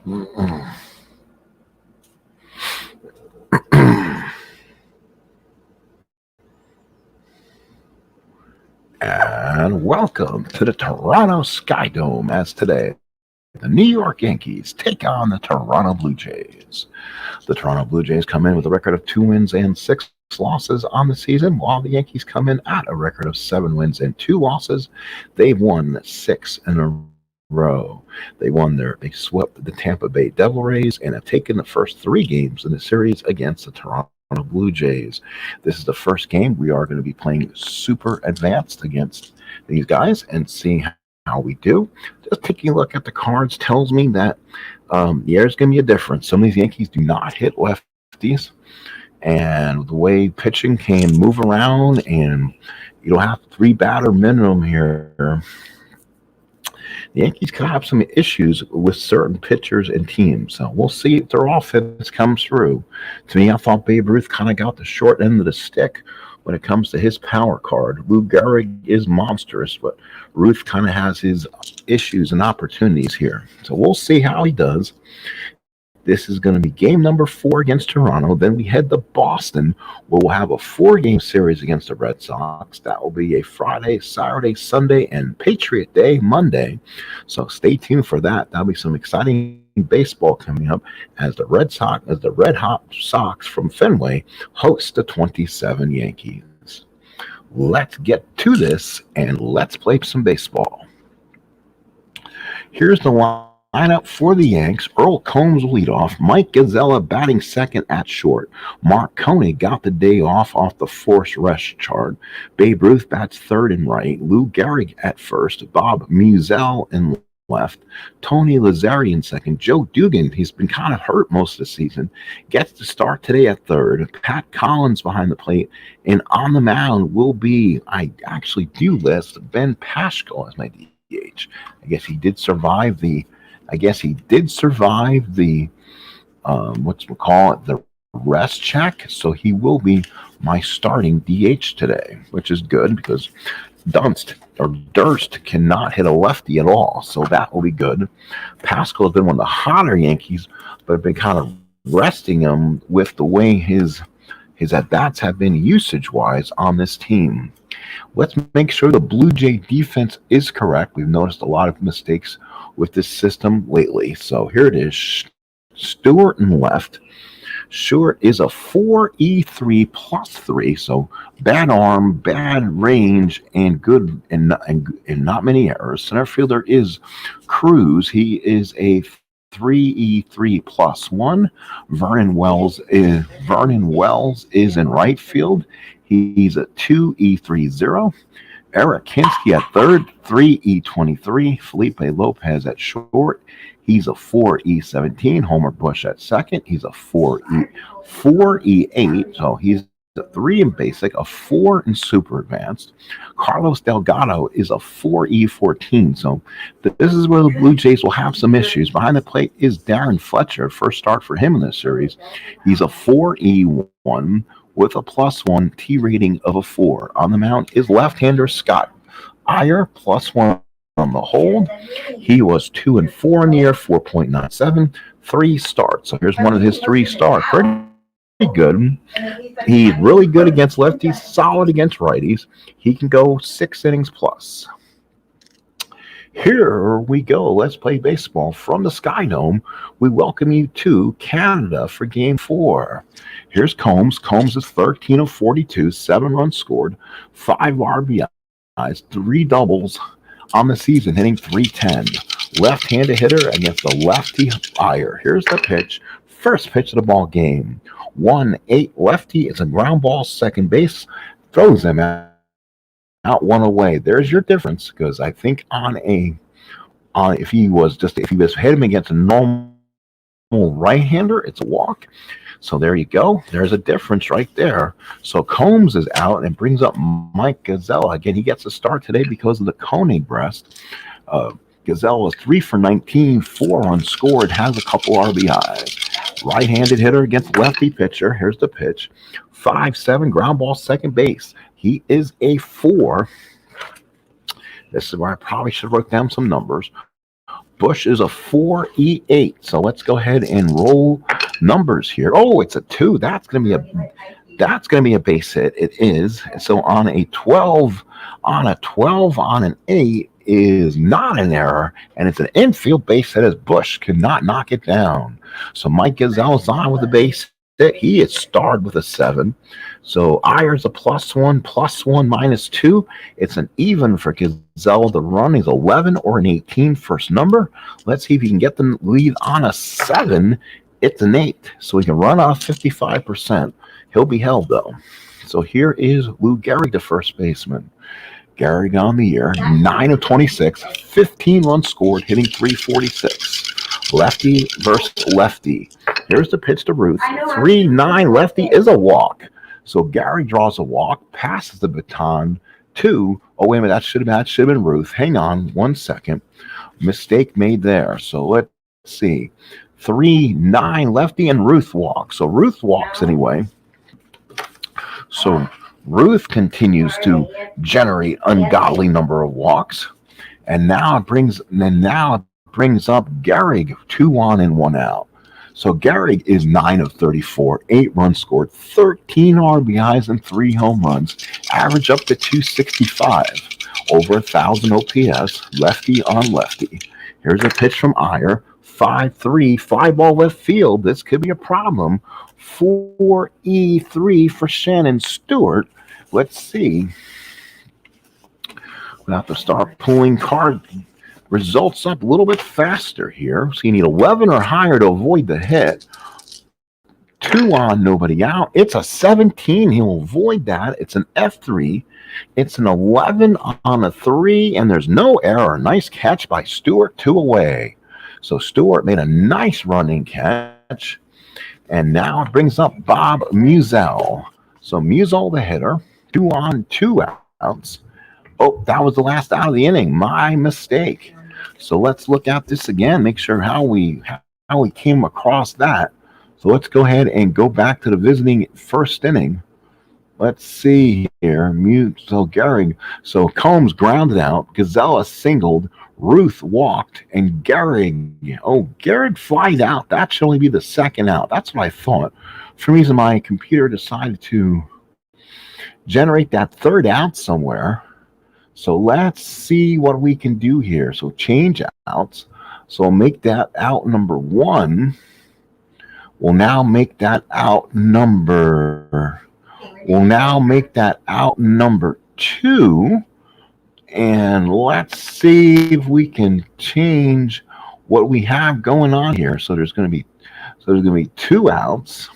And welcome to the Toronto Sky Dome as today the New York Yankees take on the Toronto Blue Jays. The Toronto Blue Jays come in with a record of 2 wins and 6 losses on the season, while the Yankees come in at a record of 7 wins and 2 losses. They've won 6 in a row. They swept the Tampa Bay Devil Rays and have taken the first 3 games in the series against the Toronto Blue Jays. This is the first game we are going to be playing super advanced against these guys and seeing how we do. Just taking a look at the cards tells me that there's going to be a difference. Some of these Yankees do not hit lefties, and the way pitching can move around, and you don't have 3 batter minimum here. The Yankees could have some issues with certain pitchers and teams. So we'll see if their offense comes through. To me, I thought Babe Ruth kind of got the short end of the stick when it comes to his power card. Lou Gehrig is monstrous, but Ruth kind of has his issues and opportunities here. So we'll see how he does. This is going to be game number 4 against Toronto. Then we head to Boston, where we'll have a 4-game series against the Red Sox. That will be a Friday, Saturday, Sunday, and Patriot Day, Monday. So stay tuned for that. That'll be some exciting baseball coming up as the Red Hot Sox from Fenway host the 27 Yankees. Let's get to this and let's play some baseball. Here's the lineup for the Yanks. Earl Combs will lead off. Mike Gazzella batting second at short. Mark Coney got the day off the forced rest chart. Babe Ruth bats third and right. Lou Gehrig at first. Bob Musial in left. Tony Lazzari in second. Joe Dugan, he's been kind of hurt most of the season, gets to start today at third. Pat Collins behind the plate. And on the mound will be, I actually do list Ben Paschal as my DH. I guess he did survive the the rest check, so he will be my starting DH today, which is good because Durst cannot hit a lefty at all, so that will be good. Pascal has been one of the hotter Yankees, but have been kind of resting him with the way his at-bats have been usage-wise on this team. Let's make sure the Blue Jay defense is correct. We've noticed a lot of mistakes with this system lately. So here it is. Stewart in left. Stewart is a 4E3 plus 3, so bad arm, bad range, and good and not many errors. Center fielder is Cruz. He is a 3E3 plus 1. Vernon Wells is in right field. He's a 2E30. Eric Kinsky at third, 3E23. Felipe Lopez at short. He's a 4E17. Homer Bush at second. He's a 4E8. So he's a 3 in basic, a 4 in super advanced. Carlos Delgado is a 4E14. So this is where the Blue Jays will have some issues. Behind the plate is Darren Fletcher. First start for him in this series. He's a 4E1 with a +1 T rating of a 4. On the mound is left-hander Scott Eyre, +1 on the hold. He was 2-4 in the year, 4.97, 3 starts. So here's one of his 3 starts. Pretty good. He's really good against lefties, solid against righties. He can go 6 innings plus. Here we go. Let's play baseball from the Sky Dome. We welcome you to Canada for Game 4. Here's Combs. Combs is 13 of 42, 7 runs scored, 5 RBIs, 3 doubles on the season, hitting .310. Left-handed hitter against the lefty Eyre. Here's the pitch. First pitch of the ball game. 1-8 lefty. It's a ground ball, second base. Throws him out one away. There's your difference, because I think if he was hit him against a normal right-hander, it's a walk. So there you go. There's a difference right there. So Combs is out and brings up Mike Gazzella. Again, he gets a start today because of the Coney breast. Gazzella is 3 for 19, 4 unscored, has a couple RBIs. Right-handed hitter against lefty pitcher. Here's the pitch. 5-7 ground ball, second base. He is a 4. This is where I probably should have wrote down some numbers. Bush is a 4E8. So let's go ahead and roll numbers here. Oh, it's a 2. That's going to be a base hit. It is. So on a 12, on an 8 is not an error, and it's an infield base hit as Bush cannot knock it down. So Mike Gazelle's on with the base hit. He is starred with a 7. So Eyre's a +1, +1, -2. It's an even for Gazelle. The run is 11 or an 18 first number. Let's see if he can get the lead on a 7. It's an 8. So he can run off 55%. He'll be held, though. So here is Lou Gehrig, the first baseman. Gehrig on the year, 9 of 26, 15 runs scored, hitting .346. Lefty versus lefty. Here's the pitch to Ruth. 3-9 lefty is a walk. So Gehrig draws a walk, passes the baton to, oh, wait a minute, that should have been Ruth. Hang on 1 second. Mistake made there. So let's see. 3-9 lefty and Ruth walks. So Ruth walks anyway. So Ruth continues to generate ungodly number of walks, and now it brings up Gehrig, 2 on and 1 out. So Gehrig is 9 of 34, 8 runs scored, 13 RBIs and 3 home runs, average up to 265, over 1,000 OPS, lefty on lefty. Here's a pitch from Eyre, 5-3, fly ball left field. This could be a problem. 4E3 for Shannon Stewart. Let's see. We'll have to start pulling card results up a little bit faster here. So you need 11 or higher to avoid the hit. 2 on, nobody out. It's a 17. He'll avoid that. It's an F3. It's an 11 on a 3, and there's no error. Nice catch by Stewart, 2 away. So Stewart made a nice running catch. And now it brings up Bob Musial. So Musial, the hitter, 2 on, 2 outs. Oh, that was the last out of the inning. My mistake. So let's look at this again, make sure how we came across that. So let's go ahead and go back to the visiting first inning. Let's see here. So Gehrig. So Combs grounded out. Gazella singled. Ruth walked, and Gehrig flied out. That should only be the second out. That's what I thought. For some reason, my computer decided to generate that third out somewhere. So let's see what we can do here. So change outs. So I'll make that out number 1. We'll now make that out number 2. And let's see if we can change what we have going on here. So there's going to be 2 outs.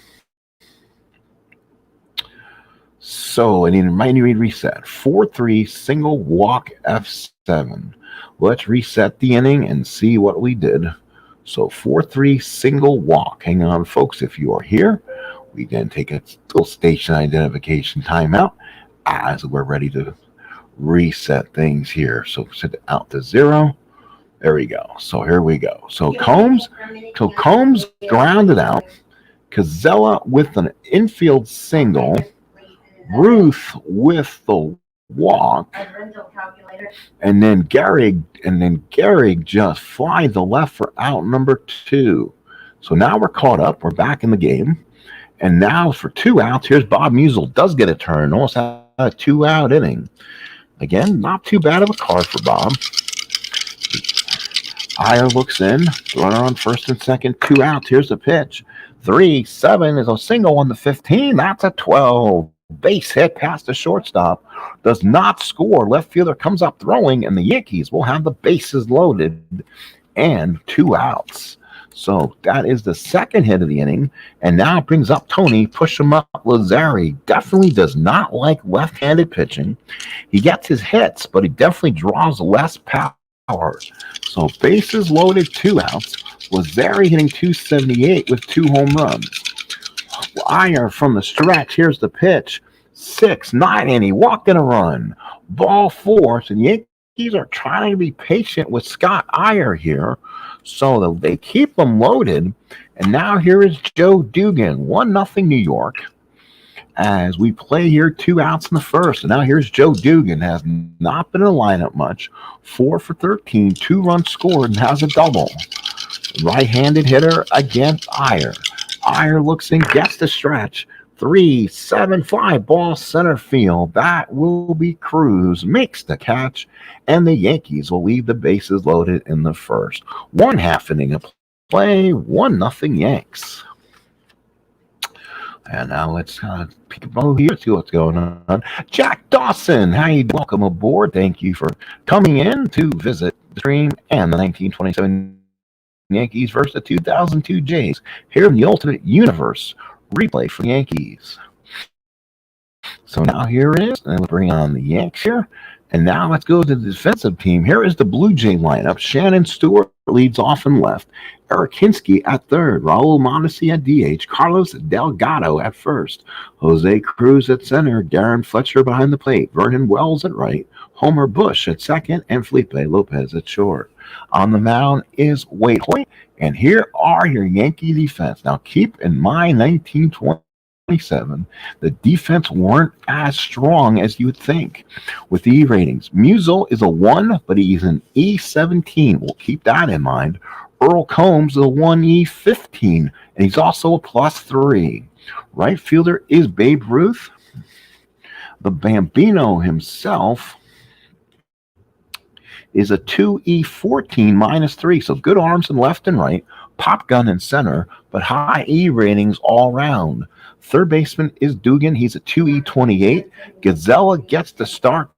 So I might need to reset. 4-3 single walk F7. Let's reset the inning and see what we did. So 4-3 single walk. Hang on, folks. If you are here, we then take a little station identification timeout as we're ready to reset things here. So set it out to 0. There we go. So here we go. So Combs grounded out. Casella with an infield single. Ruth with the walk. And then Gehrig just flies the left for out number 2. So now we're caught up. We're back in the game. And now for 2 outs, here's Bob Musial. Does get a turn. Almost had a 2-out inning. Again, not too bad of a card for Bob. Eyre looks in. Runner on first and second. 2 outs. Here's the pitch. 3-7 is a single on the 15. That's a 12. Base hit past the shortstop. Does not score. Left fielder comes up throwing, and the Yankees will have the bases loaded and 2 outs. So that is the second hit of the inning. And now it brings up Tony, push him up. Lazari definitely does not like left-handed pitching. He gets his hits, but he definitely draws less power. So bases loaded, 2 outs. Lazari hitting .278 with 2 home runs. Eyre from the stretch. Here's the pitch. 6-9, and he walked in a run. Ball 4. So the Yankees are trying to be patient with Scott Eyre here. So they keep them loaded. And now here is Joe Dugan, 1-0 New York. as we play here 2 outs in the first. And now here's Joe Dugan, has not been in the lineup much. 4 for 13, 2 runs scored, and has a double. Right-handed hitter against Eyre. Eyre looks in, gets the stretch. 3-7 fly ball center field. That will be Cruz. Makes the catch, and the Yankees will leave the bases loaded in the first. 1/2 inning of play, 1-0 Yanks. And now let's peek above here, see what's going on. Jack Dawson, how you doing? Welcome aboard. Thank you for coming in to visit the stream and the 1927 Yankees versus the 2002 Jays here in the Ultimate Universe replay for the Yankees. So now here it is, and we'll bring on the Yanks here. And now let's go to the defensive team. Here is the Blue Jay lineup. Shannon Stewart leads off and left. Eric Hinsky at third. Raul Mondesi at DH. Carlos Delgado at first. Jose Cruz at center. Darren Fletcher behind the plate. Vernon Wells at right. Homer Bush at second. And Felipe Lopez at short. On the mound is Waite Hoyt. And here are your Yankee defense. Now keep in mind 1927, the defense weren't as strong as you would think with the E ratings. Musial is a 1, but he's an E17. We'll keep that in mind. Earl Combs is a 1E15, and he's also a +3. Right fielder is Babe Ruth. The Bambino himself is a 2E14 -3. So good arms in left and right, pop gun in center, but high E ratings all round. Third baseman is Dugan. He's a 2E28. Gazella gets the start.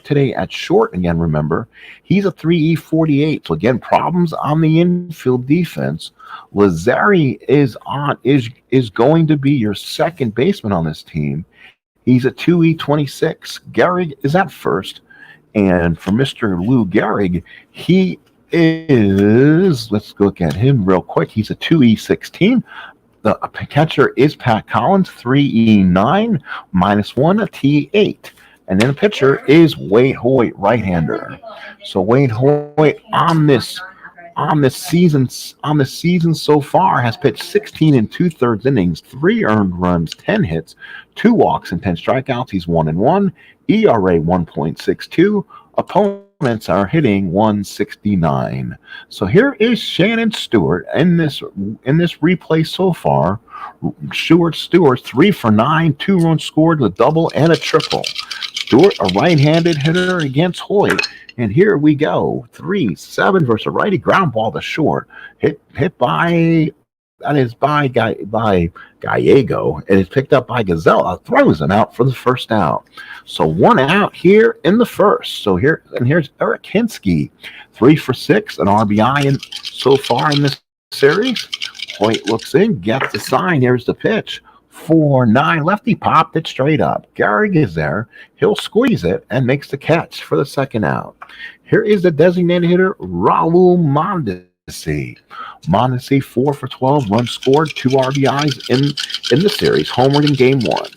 Today at short again, remember. He's a 3E48. So again, problems on the infield defense. Lazari is going to be your second baseman on this team. He's a 2E26. Gehrig is at first. And for Mr. Lou Gehrig, he is, let's look at him real quick. He's a 2E16. The catcher is Pat Collins, 3E9, -1, a T8. And then the pitcher is Waite Hoyt, right-hander. So Waite Hoyt on this season so far has pitched 16 2/3 innings, 3 earned runs, 10 hits, 2 walks, and 10 strikeouts. He's 1-1. ERA 1.62. Opponents are hitting 169. So here is Shannon Stewart in this replay so far. Stewart 3 for 9, 2 runs scored, a double and a triple. Stewart, a right-handed hitter against Hoyt. And here we go. 3-7 versus a righty, ground ball to short. Hit by Gallego, and it's picked up by Gazella. Throws him out for the first out. So 1 out here in the first. So here's Eric Hinsky, 3 for 6, an RBI so far in this series. Hoyt looks in, gets the sign. Here's the pitch. 4-9 lefty, popped it straight up. Gehrig is there. He'll squeeze it and makes the catch for the second out. Here is the designated hitter, Raul Mondesi. Mondesi 4 for 12, runs scored, 2 RBIs in the series, homered in game 1.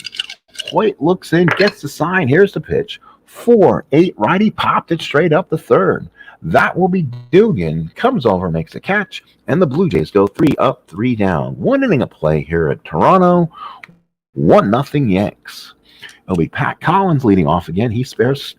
Hoyt looks in, gets the sign. Here's the pitch. 4-8 righty, popped it straight up the third. That will be Dugan. Comes over, makes a catch, and the Blue Jays go 3 up, 3 down. 1 inning of play here at Toronto. 1-0 Yanks. It'll be Pat Collins leading off again. He spends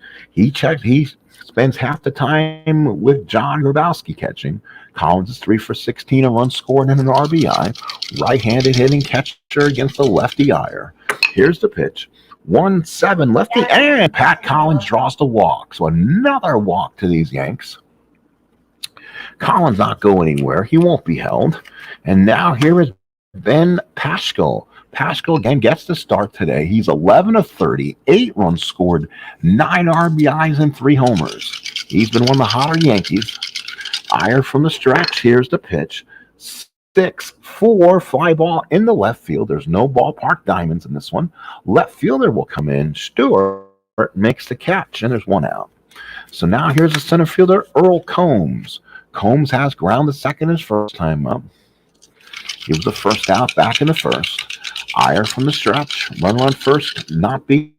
half the time with John Grabowski catching. Collins is 3 for 16, a run scored and an RBI. Right-handed hitting catcher against the lefty Eyre. Here's the pitch. 1-7 lefty, and Pat Collins draws the walk. So another walk to these Yanks. Collins not go anywhere. He won't be held. And now here is Ben Paschal. Paschal again gets the start today. He's 11 of 30, 8 runs scored, 9 RBIs, and 3 homers. He's been one of the hotter Yankees. Eyre from the stretch. Here's the pitch. 6-4 fly ball in the left field. There's no ballpark diamonds in this one. Left fielder will come in. Stewart makes the catch, and there's 1 out. So now here's the center fielder, Earl Combs. Combs has ground the second his first time up. He was the first out back in the first. Eyre from the stretch. Run first, not being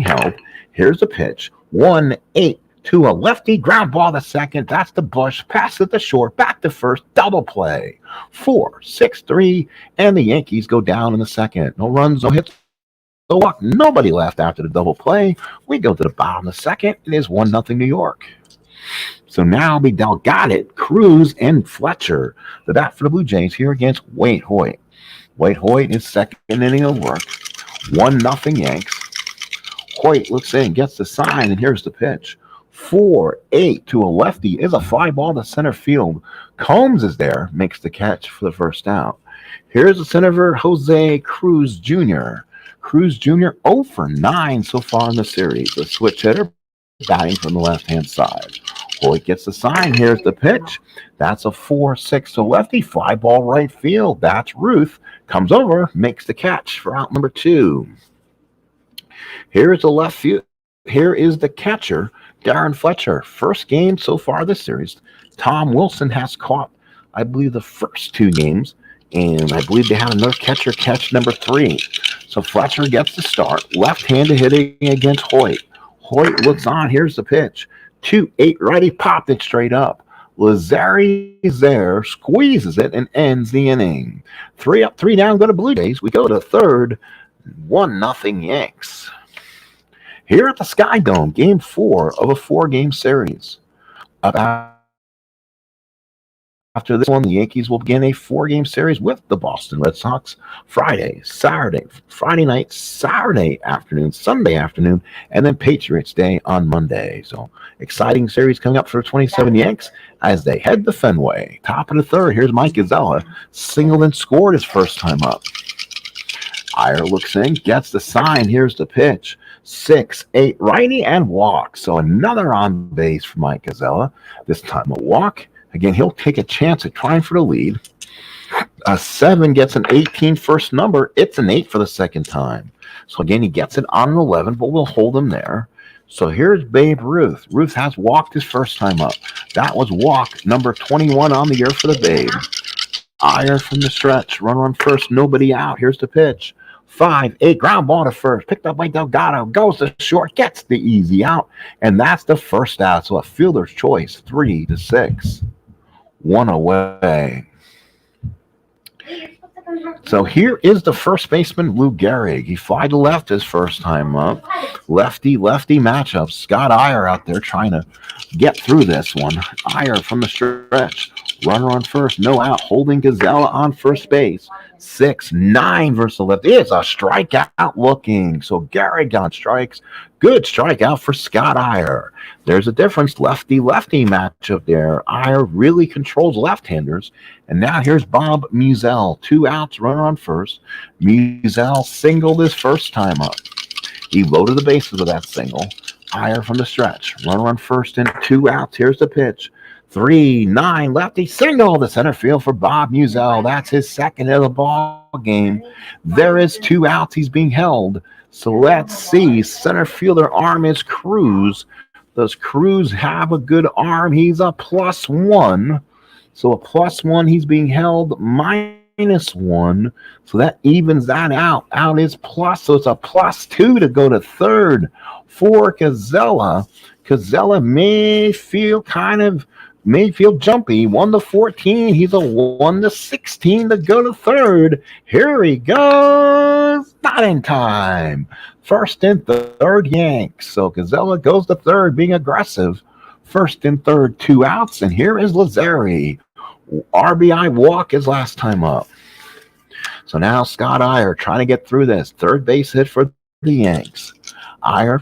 held. Here's the pitch. 1-8 to a lefty, ground ball to second. That's the Bush. Pass it to short, back to first, double play. 4-6-3, and the Yankees go down in the second. No runs, no hits, no walk. Nobody left after the double play. We go to the bottom of the second. It is 1-0 New York. So now we got it. Cruz and Fletcher, the bat for the Blue Jays here against Waite Hoyt. Waite Hoyt is second inning of work. 1-0 Yanks. Hoyt looks in, gets the sign, and here's the pitch. 4-8 to a lefty is a fly ball to center field. Combs is there, makes the catch for the first out. Here's the center Jose Cruz Jr. Cruz Jr. 0 for 9 so far in the series. The switch hitter batting from the left-hand side. Hoyt gets the sign. Here's the pitch. That's a 4-6 to lefty. Fly ball right field. That's Ruth. Comes over, makes the catch for out number 2. Here is the left field. Here is the catcher, Darren Fletcher. First game so far this series. Tom Wilson has caught, I believe, the first 2 games, and I believe they have another catcher catch number 3. So Fletcher gets the start. Left-handed hitting against Hoyt. Hoyt looks on. Here's the pitch. 2-8 righty, popped it straight up. Lazari is there, squeezes it, and ends the inning. 3 up, 3 down, go to Blue Jays. We go to third. 1-0 Yanks. Here at the Sky Dome, Game 4 of a 4-game series. After this one, the Yankees will begin a 4-game series with the Boston Red Sox Friday night, Saturday afternoon, Sunday afternoon, and then Patriots Day on Monday. So exciting series coming up for 27 Yanks as they head to Fenway. Top of the third, here's Mike Gisella. Singled and scored his first time up. Eyre looks in, gets the sign. Here's the pitch. 6-8 righty and walk. So another on base for Mike Gisella. This time a walk. Again, he'll take a chance at trying for the lead. A 7 gets an 18 first number. It's an 8 for the second time. So again, he gets it on an 11, but we'll hold him there. So here's Babe Ruth. Ruth has walked his first time up. That was walk number 21 on the year for the Babe. Eyre from the stretch. Runner on first, nobody out. Here's the pitch. 5-8 ground ball to first, picked up by Delgado, goes to short, gets the easy out, and that's the first out. So a fielder's choice, 3-6, 1 away. So here is the first baseman, Lou Gehrig. He flied to left his first time up. Lefty matchup. Scott Eyre out there trying to get through this one. Eyre from the stretch. Runner on first, no out. Holding Gisella on first base. 6-9 versus the left. It's a strikeout looking. So Gehrig on strikes. Good strikeout for Scott Eyre. There's a difference. Lefty matchup there. Eyre really controls left-handers. And now here's Bob Musell. 2 outs, runner on first. Musell singled his first time up. He loaded the bases with that single. Eyre from the stretch. Runner on first and 2 outs. Here's the pitch. 3-9 lefty single to center field for Bob Musell. That's his second of the ball game. There is 2 outs. He's being held. So let's see. Center fielder arm is Cruz. Does Cruz have a good arm? He's a +1. So a +1. He's being held -1. So that evens that out. Out is plus. So it's a +2 to go to third for Gisella. Gisella may feel jumpy. 1-14. He's a 1-16 to go to third. Here he goes. Not in time. First and third Yanks. So Gisella goes to third, being aggressive. First and third, 2 outs. And here is Lazari. RBI walk his last time up. So now Scott Eyre trying to get through this. Third base hit for the Yanks. Eyre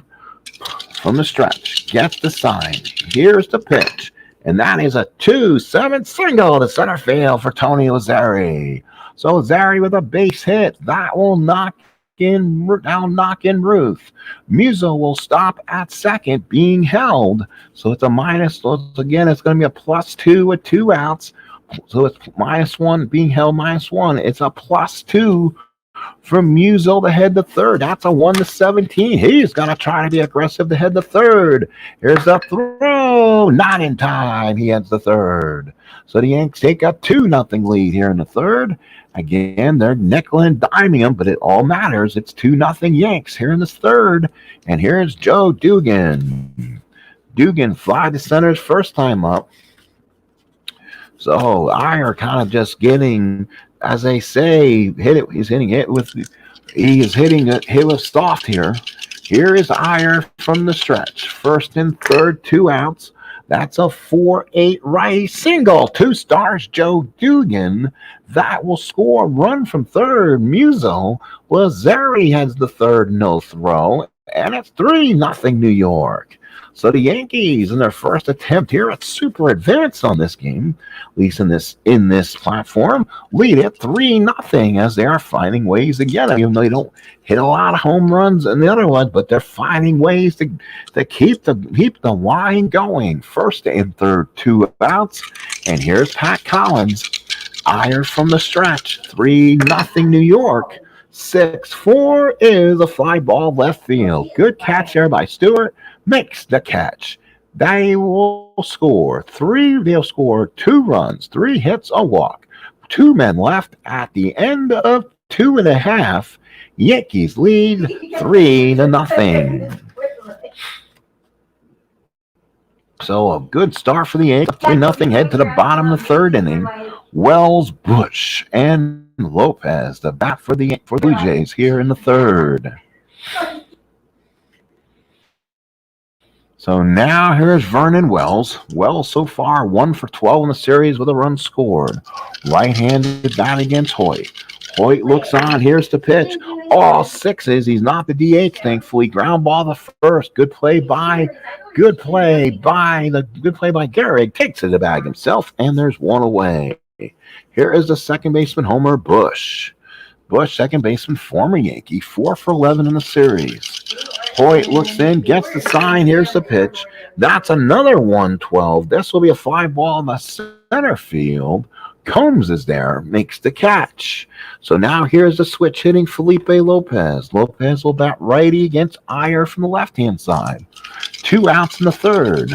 from the stretch gets the sign. Here's the pitch. And that is a 2-7 single to center field for Tony Lazari. So Lazari with a base hit. That will knock in Ruth. Musso will stop at second, being held. So it's a minus. Again, it's going to be a +2 with 2 outs. So it's -1, being held -1. It's a +2 from Musso to head to third. That's a 1-17. He's going to try to be aggressive to head to third. Here's the throw. Not in time. He heads to third. So the Yanks take a 2-0 lead here in the third. Again, they're nickel and diming them, but it all matters. It's 2-0 Yanks here in this third. And here's Joe Dugan. Dugan fly to center's first time up. So Eyre kind of just getting, as they say, hit it. He's hitting it with, he is hitting it hit with soft here. Here is Eyre from the stretch. First and third, 2 outs. That's a 4-8 righty single. 2 stars, Joe Dugan. That will score a run from third. Muso Lazari has the third no throw. And it's 3-0 New York. So the Yankees, in their first attempt here at super advance on this game, at least in this platform, lead it 3-0 as they are finding ways to get it. Even though they don't hit a lot of home runs in the other ones, but they're finding ways to keep the line going. First and third, 2 outs, and here's Pat Collins. Eyre from the stretch, 3-0 New York. 6-4 is a fly ball left field. Good catch there by Stewart. Makes the catch. They will score 3. They'll score 2 runs, 3 hits, a walk. 2 men left at the end of 2.5. Yankees lead 3-0. So a good start for the Yankees. 3-0 head to the bottom of the third inning. Wells, Bush, and Lopez, the bat for the Bluejays here in the third. So now here's Vernon Wells. Wells so far 1 for 12 in the series with a run scored. Right-handed bat against Hoyt. Hoyt looks on. Here's the pitch. All 6s. He's not the DH, thankfully. Ground ball the first. Good play by Gehrig. Takes it to the bag himself, and there's 1 away. Here is the second baseman, Homer Bush. Bush, second baseman, former Yankee, 4 for 11 in the series. Hoyt looks in, gets the sign. Here's the pitch. That's another 1-12. This will be a fly ball in the center field. Combs is there, makes the catch. So now here's the switch hitting Felipe Lopez. Lopez will bat righty against Eyre from the left-hand side. 2 outs in the third.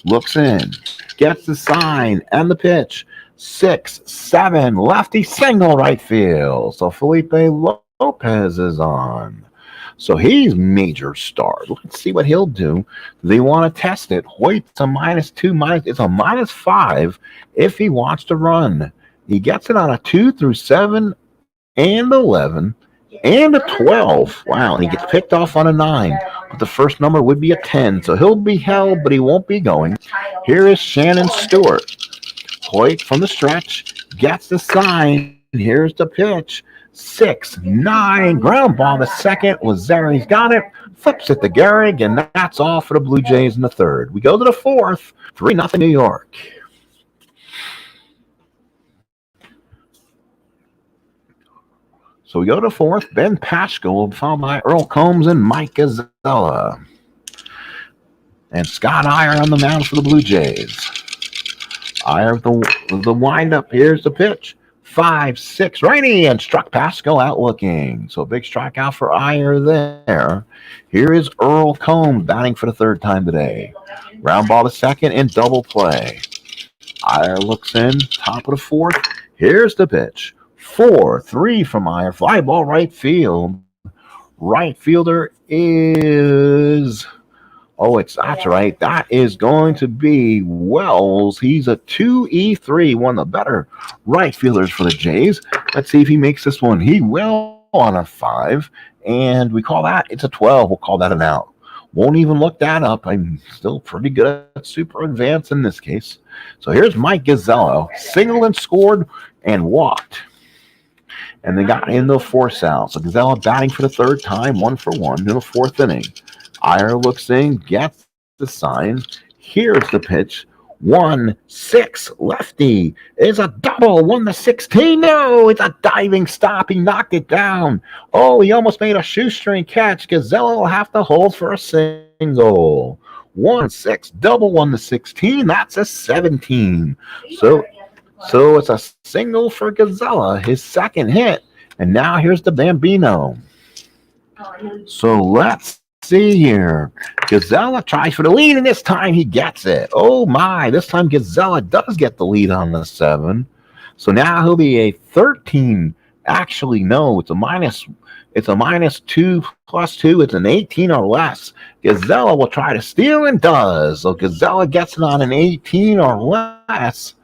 Looks in, gets the sign and the pitch. 6-7, lefty single right field. So Felipe Lopez is on. So he's major star. Let's see what he'll do. They want to test it. Hoyt's a -2, it's a -5 if he wants to run. He gets it on a 2 through 7 and 11 and a 12. Wow, and he gets picked off on a 9. But the first number would be a 10. So he'll be held, but he won't be going. Here is Shannon Stewart. Hoyt from the stretch gets the sign. Here's the pitch. 6-9 ground ball to second. Lazari's got it. Flips it to Gehrig, and that's all for the Blue Jays in the third. We go to the fourth. 3-0 New York. So we go to fourth. Ben Paschal, followed by Earl Combs and Mike Gazzella. And Scott Eyre on the mound for the Blue Jays. Eyre with the windup. Here's the pitch. 5-6 righty, and struck Paschal out looking. So a big strikeout for Eyre there. Here is Earl Combs batting for the third time today. Ground ball to second and double play. Eyre looks in, top of the fourth. Here's the pitch. 4-3 from Eyre. Fly ball right field. Right fielder is... that's right. That is going to be Wells. He's a 2-3, one of the better right fielders for the Jays. Let's see if he makes this one. He will on a 5, and we call that, it's a 12. We'll call that an out. Won't even look that up. I'm still pretty good at super advance in this case. So here's Mike Gazzella. Singled and scored and walked. And they got in the 4th out. So Gazzella batting for the third time, 1 for 1 in the 4th inning. Eyre looks in, gets the sign. Here's the pitch. 1-6 lefty is a double. 1-16. No, it's a diving stop. He knocked it down. Oh, he almost made a shoestring catch. Gazzella will have to hold for a single. 1-6 double. 1-16. That's a 17. So it's a single for Gazzella, his second hit. And now here's the Bambino. So let's see here. Gazzella tries for the lead, and this time he gets it. Oh my, this time Gazzella does get the lead on the 7. So now he'll be a 13 Actually, no, it's a minus. It's a -2 plus 2. It's an 18 or less. Gazella will try to steal and does. So Gazella gets it on an 18 or less,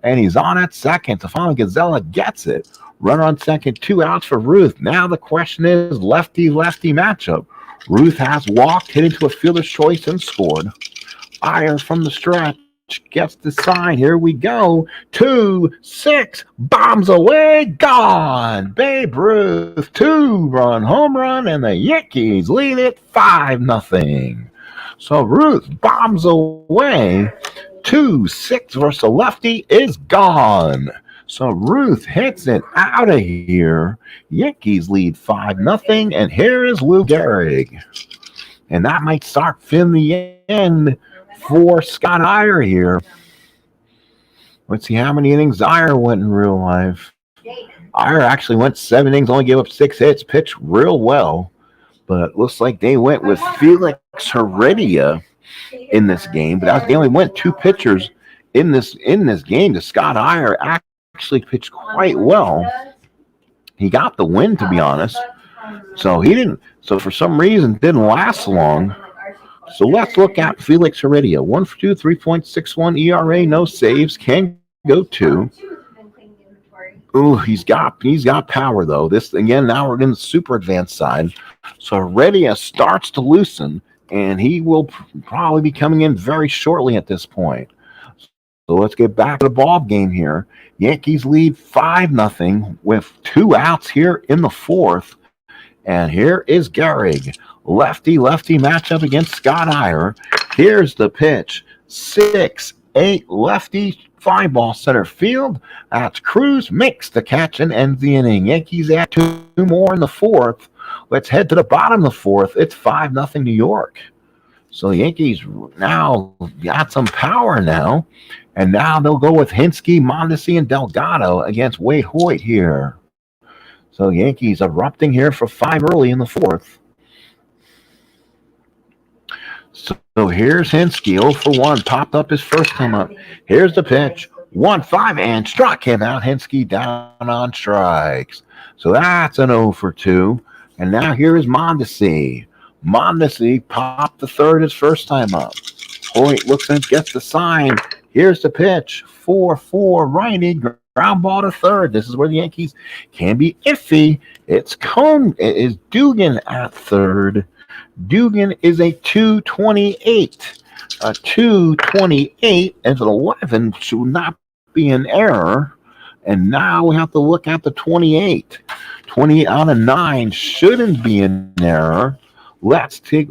and he's on at second. So finally, Gazella gets it. Runner on second, 2 outs for Ruth. Now the question is lefty-lefty matchup. Ruth has walked, hit into a fielder's choice, and scored. Eyre from the stretch gets the sign. Here we go. 2-6, bombs away, gone. Babe Ruth, 2-run home run, and the Yankees lead it 5-0. So Ruth bombs away. 2-6 versus the lefty is gone. So Ruth hits it out of here. Yankees lead 5-0, and here is Lou Gehrig. And that might start fin the end for Scott Eyre here. Let's see how many innings Eyre went in real life. Eyre actually went 7 innings, only gave up 6 hits, pitched real well. But looks like they went with Felix Heredia in this game. But they only went 2 pitchers in this game. The Scott Eyre actually pitched quite well. He got the win, to be honest. So he didn't. So for some reason, didn't last long. So let's look at Felix Heredia. 1 for 2, 3.61 ERA, no saves, can go 2. Ooh, he's got power though. This again, now we're in the super advanced side. So Heredia starts to loosen, and he will probably be coming in very shortly at this point. So let's get back to the ball game here. Yankees lead 5-0 with 2 outs here in the 4th. And here is Gehrig. Lefty-lefty matchup against Scott Eyre. Here's the pitch. 6-8 lefty, fly ball center field. That's Cruz, makes the catch and ends the inning. Yankees add 2 more in the 4th. Let's head to the bottom of the 4th. It's 5-0 New York. So the Yankees now got some power now. And now they'll go with Hinske, Mondesi, and Delgado against Waite Hoyt here. So Yankees erupting here for 5 early in the 4th. So here's Hinske, 0 for 1, popped up his first time up. Here's the pitch, 1-5, and struck him out. Hinske down on strikes. So that's an 0 for 2. And now here is Mondesi. Mondesi popped the third his first time up. Hoyt looks and gets the sign. Here's the pitch, 4-4 righty, ground ball to third. This is where the Yankees can be iffy. It is Dugan at third. Dugan is a 228. A 228 and an 11 should not be an error. And now we have to look at the 28. 28 out of 9 shouldn't be an error. Let's take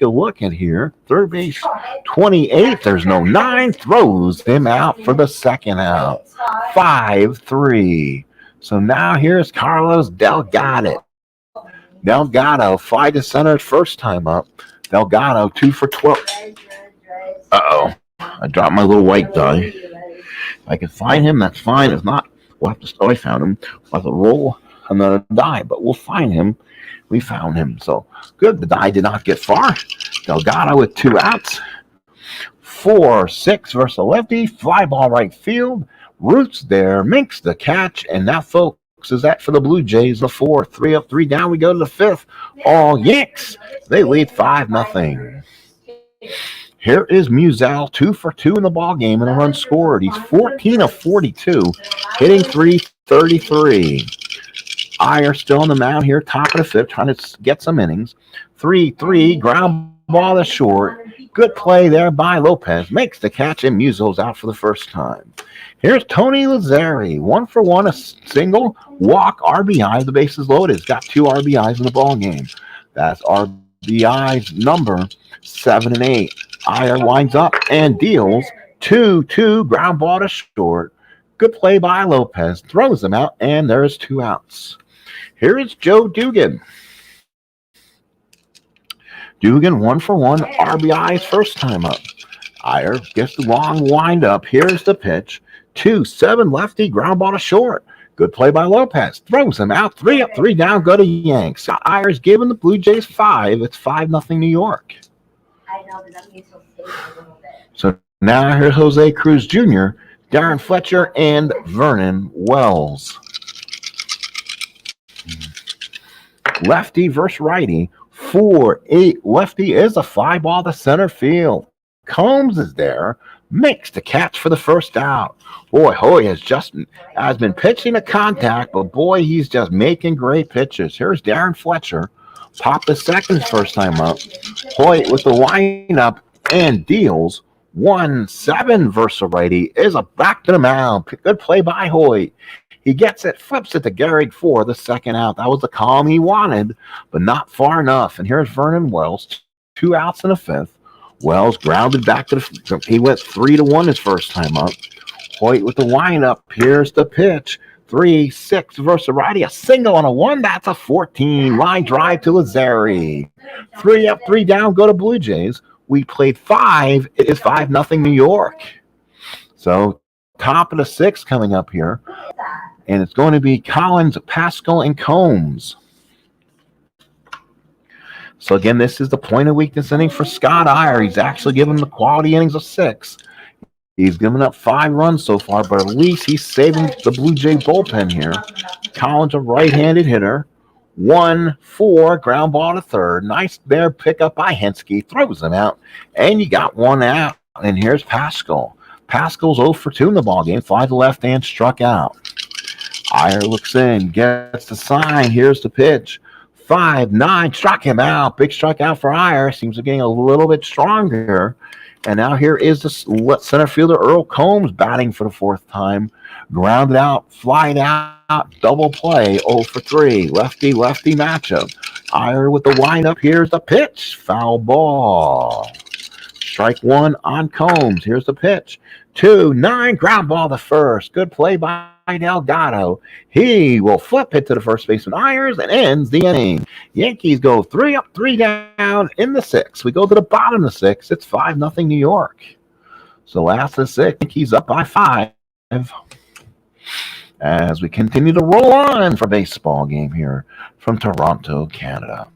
a look at here. Third base, 28. There's no 9. Throws him out for the second out. 5-3. So now here's Carlos Delgado. Delgado, fly to center first time up. Delgado, 2 for 12. Uh-oh. I dropped my little white die. If I can find him, that's fine. If not, we'll have to. Oh, I found him. We'll have to roll another die, but we'll find him. We found him. So good. The die did not get far. Delgado with 2 outs. 4-6 versus a lefty. Fly ball right field. Roots there. Makes the catch. And that, folks, is that for the Blue Jays. The 4th. 3 up, 3 down. We go to the 5th. All Yanks. They lead 5-0. Here is Musial, 2 for 2 in the ball game and a run scored. He's 14 of 42, hitting .333. Eyre still on the mound here, top of the 5th, trying to get some innings. 3-3, ground ball to short. Good play there by Lopez. Makes the catch, and Musial's out for the first time. Here's Tony Lazzeri, 1 for 1, a single, walk, RBI. The bases loaded. He's got 2 RBIs in the ball game. That's RBI's number 7 and 8. Eyre winds up and deals 2-2, ground ball to short. Good play by Lopez. Throws them out, and there's 2 outs. Here is Joe Dugan. Dugan, 1 for 1, RBI's first time up. Eyre gets the long wind up. Here's the pitch. 2-7 lefty, ground ball to short. Good play by Lopez. Throws him out. 3 up, 3 down. Go to Yanks. Scott Eyre's giving the Blue Jays 5. It's 5-0 New York. I know, but that means he'll save a little bit. So now here's Jose Cruz Jr., Darren Fletcher, and Vernon Wells. Lefty versus righty. 4-8. Lefty is a fly ball to center field. Combs is there. Makes the catch for the first out. Boy, Hoy has been pitching to contact, but boy, he's just making great pitches. Here's Darren Fletcher. Popped the second his first time up. Hoyt with the windup and deals 1-7 versus a righty. Is a back to the mound. Good play by Hoyt. He gets it, flips it to Gehrig for the second out. That was the calm he wanted, but not far enough. And here's Vernon Wells, 2 outs in the fifth. Wells grounded back to the. He went 3-1 his first time up. Hoyt with the windup. Here's the pitch. 3-6 versus righty. A single on a 1. That's a 14. Line drive to Lazzari. 3 up, 3 down. Go to Blue Jays. We played 5. It is 5-0 New York. So top of the 6th coming up here. And it's going to be Collins, Pascal, and Combs. So again, this is the point of weakness inning for Scott Eyre. He's actually given the quality innings of 6. He's given up 5 runs so far, but at least he's saving the Blue Jay bullpen here. Collins, a right-handed hitter. 1-4, ground ball to third. Nice there pickup by Henske. Throws him out, and you got 1 out. And here's Pascal. Pascal's 0 for 2 in the ballgame. Fly to left hand, struck out. Eyre looks in, gets the sign. Here's the pitch. 5-9, struck him out. Big strikeout for Eyre. Seems to be getting a little bit stronger. And now here is the center fielder Earl Combs batting for the 4th time. Grounded out, flied out, double play, 0 for 3. Lefty-lefty matchup. Eyre with the windup. Here's the pitch. Foul ball. Strike 1 on Combs. Here's the pitch. 2-9, ground ball to first. Good play by Delgado. He will flip it to the first baseman Ayers and ends the inning. Yankees go 3 up, 3 down in the 6th. We go to the bottom of the 6th. It's 5-0 New York. So last of the 6th, Yankees up by 5. As we continue to roll on for baseball game here from Toronto, Canada.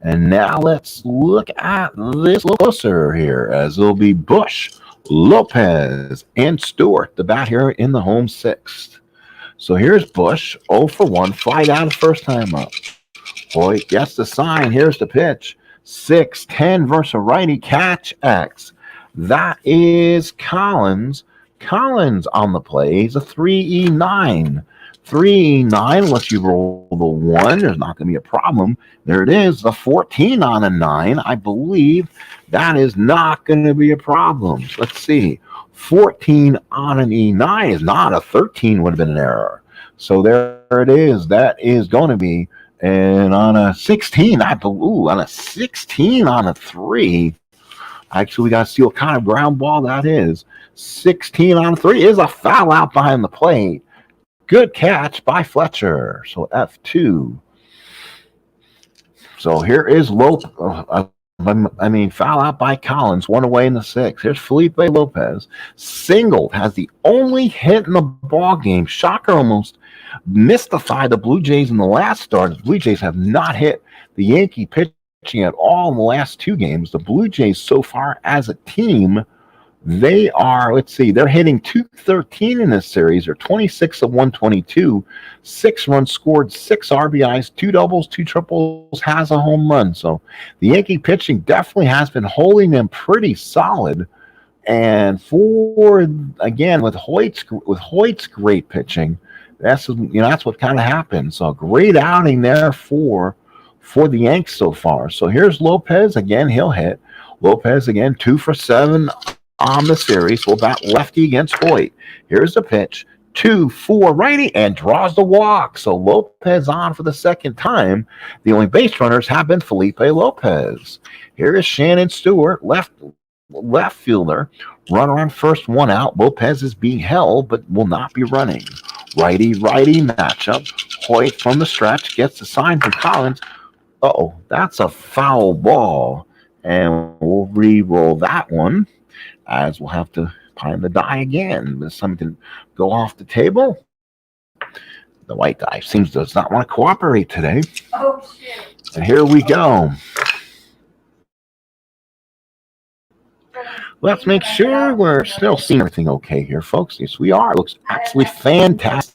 And now let's look at this a little closer here, as it'll be Bush, Lopez, and Stewart, the bat here in the home 6th. So here's Bush, 0 for 1, flied out the first time up. Hoyt gets the sign. Here's the pitch. 6-10 versus a righty, catch X. That is Collins. Collins on the play. He's a 3E9. 3E9, unless you roll the 1, there's not going to be a problem. There it is, the 14 on a 9. I believe that is not going to be a problem. So let's see. 14 on an E9 is not a 13, would have been an error. So there it is. That is going to be, and on a 16, I believe, on a 16 on a 3. Actually, we got to see what kind of ground ball that is. 16 on a 3 is a foul out behind the plate. Good catch by Fletcher. So F2. So here is foul out by Collins. 1 away in the 6th. Here's Felipe Lopez. Singled. Has the only hit in the ball game. Shocker, almost mystified the Blue Jays in the last start. The Blue Jays have not hit the Yankee pitching at all in the last 2 games. The Blue Jays so far as a team, they are, they're hitting .213 in this series. They're 26 of 122, 6 runs scored, 6 RBIs, 2 doubles, 2 triples, has a home run. So the Yankee pitching definitely has been holding them pretty solid. And with Hoyt's great pitching, that's what kind of happened. So great outing there for the Yanks so far. So here's Lopez again. He'll hit. Lopez again, 2 for 7. On the series. We'll bat lefty against Hoyt. Here's the pitch. 2-4 righty and draws the walk. So Lopez on for the 2nd time. The only base runners have been Felipe Lopez. Here is Shannon Stewart, left fielder. Runner on first, 1 out. Lopez is being held but will not be running. Righty matchup. Hoyt from the stretch gets the sign from Collins. Uh-oh, that's a foul ball. And we'll re-roll that one, as we'll have to find the die again. There's something to go off the table. The white die does not want to cooperate today. Oh, shit. And here we go. Let's make sure we're still seeing everything okay here, folks. Yes, we are. It looks absolutely fantastic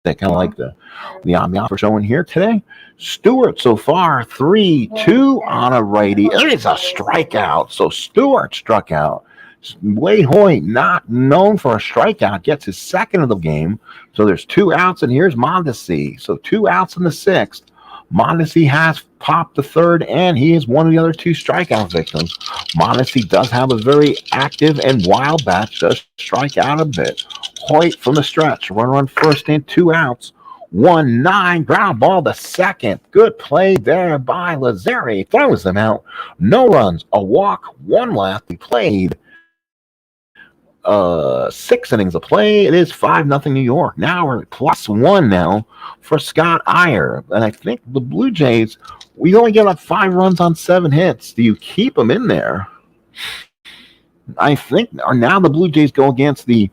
I kind of like the offer showing here today. Stewart so far 3-2 on a righty. It is a strikeout. So Stewart struck out. Waite Hoyt, not known for a strikeout, gets his second of the game. So there's 2 outs, and here's Mondesi. So 2 outs in the 6th. Mondesi has popped the 3rd, and he is one of the other 2 strikeout victims. Mondesi does have a very active and wild bat, does strike out a bit. Hoyt from the stretch, runner on first and 2 outs. 1-9, ground ball to second. Good play there by Lazzeri. Throws them out. No runs, a walk, 1 left. He played 6 innings of play. It is 5-0 New York. Now we're at +1 now for Scott Eyre. And I think the Blue Jays, we only get up 5 runs on 7 hits. Do you keep them in there? I think now the Blue Jays go against the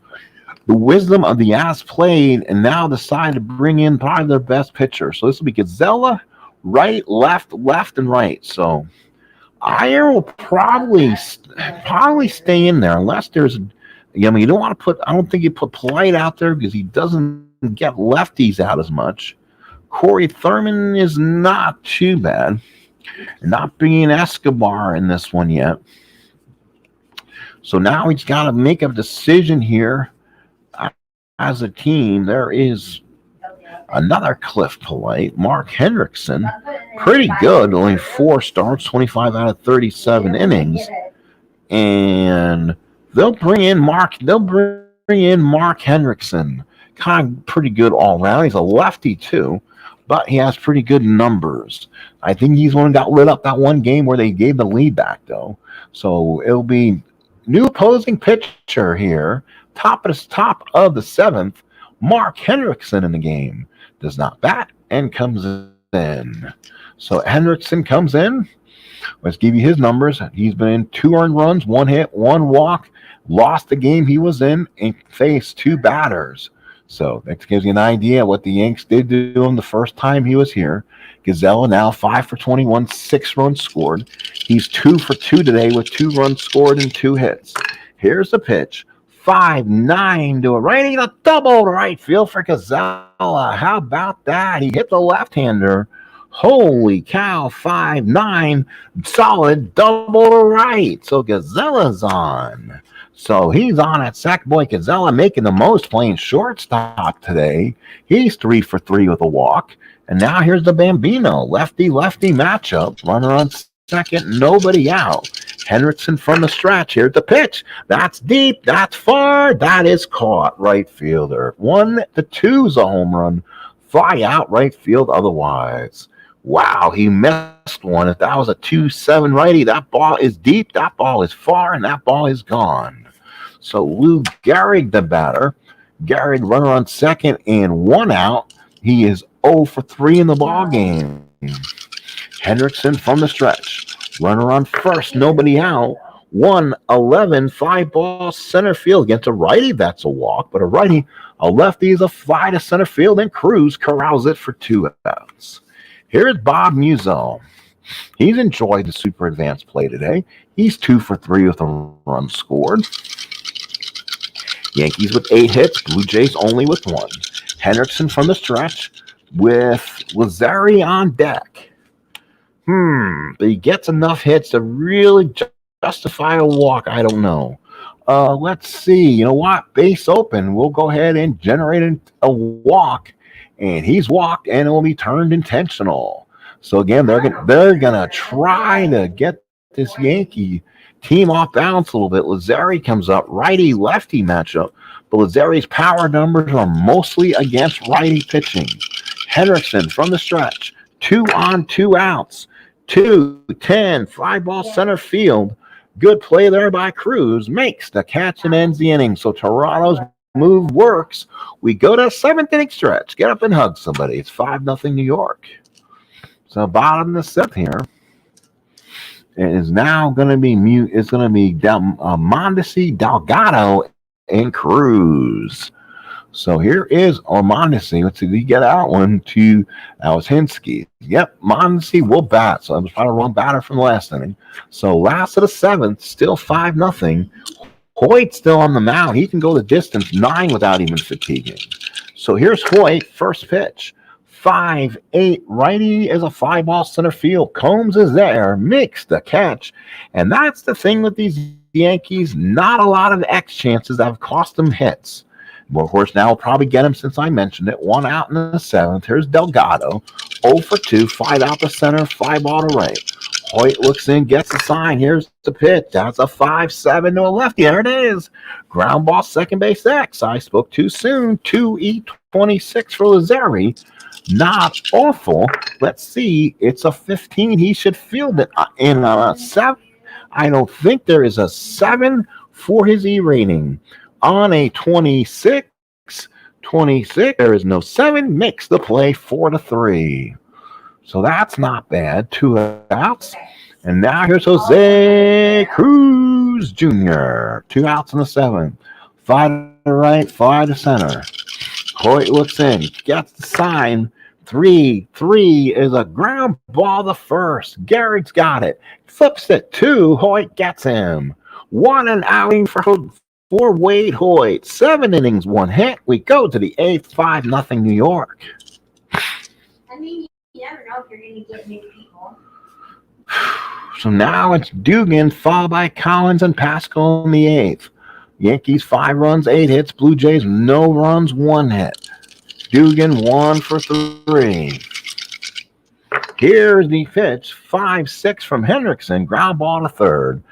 wisdom of the as played and now decide to bring in probably their best pitcher. So this will be Gisela, right, left, and right. So Eyre will probably stay in there unless there's you don't want to I don't think you put Polite out there because he doesn't get lefties out as much. Corey Thurman is not too bad. Not being Escobar in this one yet. So now he's got to make a decision here as a team. There is another Cliff Polite, Mark Hendrickson. Pretty good, only 4 starts, 25 out of 37 innings. And they'll bring in Mark Hendrickson. Kind of pretty good all around. He's a lefty too, but he has pretty good numbers. I think he's one who got lit up that one game where they gave the lead back though. So it'll be new opposing pitcher here. Top of the 7th, Mark Hendrickson in the game. Does not bat and comes in. So Hendrickson comes in. Let's give you his numbers. He's been in 2 earned runs, 1 hit, 1 walk. Lost the game he was in and faced 2 batters. So that gives you an idea what the Yanks did to him the first time he was here. Gisela now 5 for 21, 6 runs scored. He's 2 for 2 today with 2 runs scored and 2 hits. Here's the pitch. 5-9 to a righty, a double to right field for Gisela. How about that? He hit the left-hander. Holy cow, 5-9, solid double to right. So Gisela's on. So he's on at second. Boy, Gisela making the most playing shortstop today. He's 3 for 3 with a walk. And now here's the Bambino. Lefty-lefty matchup. Runner on second, nobody out. Hendrickson from the stretch. Here's the pitch. That's deep. That's far. That is caught. Right fielder. 1-2's a home run. Fly out right field otherwise. Wow, he missed one. If that was a 2-7 righty, that ball is deep, that ball is far, and that ball is gone. So Lou Gehrig, the batter. Gehrig, runner on second and 1 out. He is 0 for 3 in the ball game. Hendrickson from the stretch. Runner on first, nobody out. 1-11, 5 ball center field against a righty. That's a walk, but a lefty is a fly to center field, and Cruz corrals it for 2 outs. Here's Bob Musil. He's enjoyed the super advanced play today. He's 2 for 3 with a run scored. Yankees with 8 hits, Blue Jays only with 1. Hendrickson from the stretch with Lazzeri on deck. But he gets enough hits to really justify a walk. I don't know. Let's see. You know what? Base open. We'll go ahead and generate a walk. And he's walked, and it will be turned intentional. So again, they're gonna try to get this Yankee team off balance a little bit. Lazzeri comes up, righty-lefty matchup, but Lazzeri's power numbers are mostly against righty pitching. Hendrickson from the stretch, 2 on, 2 outs, 2-10, fly ball center field. Good play there by Cruz, makes the catch and ends the inning. So Toronto's move works. We go to 7th inning stretch. Get up and hug somebody. It's 5-0 New York. So bottom of the 7th here. It is now going to be Mondesi, Delgado, and Cruz. So here is Mondesi. Let's see, we get out one to Hinski. Yep, Mondesi will bat. So I was probably the wrong batter from the last inning. So last of the 7th, still 5-0. Hoyt still on the mound. He can go the distance 9 without even fatiguing. So here's Hoyt, first pitch. 5-8 righty is a fly ball center field. Combs is there, makes the catch. And that's the thing with these Yankees. Not a lot of X chances that have cost them hits. Well, of course, now we'll probably get him since I mentioned it. 1 out in the 7th. Here's Delgado. 0 for 2. Fly out the center. Fly ball to right. Hoyt looks in, gets the sign. Here's the pitch. That's a 5-7 to a lefty. There it is. Ground ball, second base X. I spoke too soon. 2E26 for Lazzeri. Not awful. Let's see. It's a 15. He should field it in a 7. I don't think there is a 7 for his E rating. On a 26, there is no 7. Makes the play 4-3. So that's not bad. 2 outs. And now here's Jose Cruz Jr. 2 outs in the 7th. Fly to right, fly to center. Hoyt looks in, gets the sign. 3-3 is a ground ball to first. Garrett's got it. Flips it 2. Hoyt gets him. 1 an outing for Waite Hoyt. 7 innings, 1 hit. We go to the 8th, 5-0 New York. I mean, you never know if you're going to get new people. So now it's Dugan, followed by Collins and Pascal in the 8th. Yankees 5 runs, 8 hits. Blue Jays no runs, 1 hit. Dugan 1 for 3. Here's the pitch. 5-6 from Hendrickson. Ground ball to third.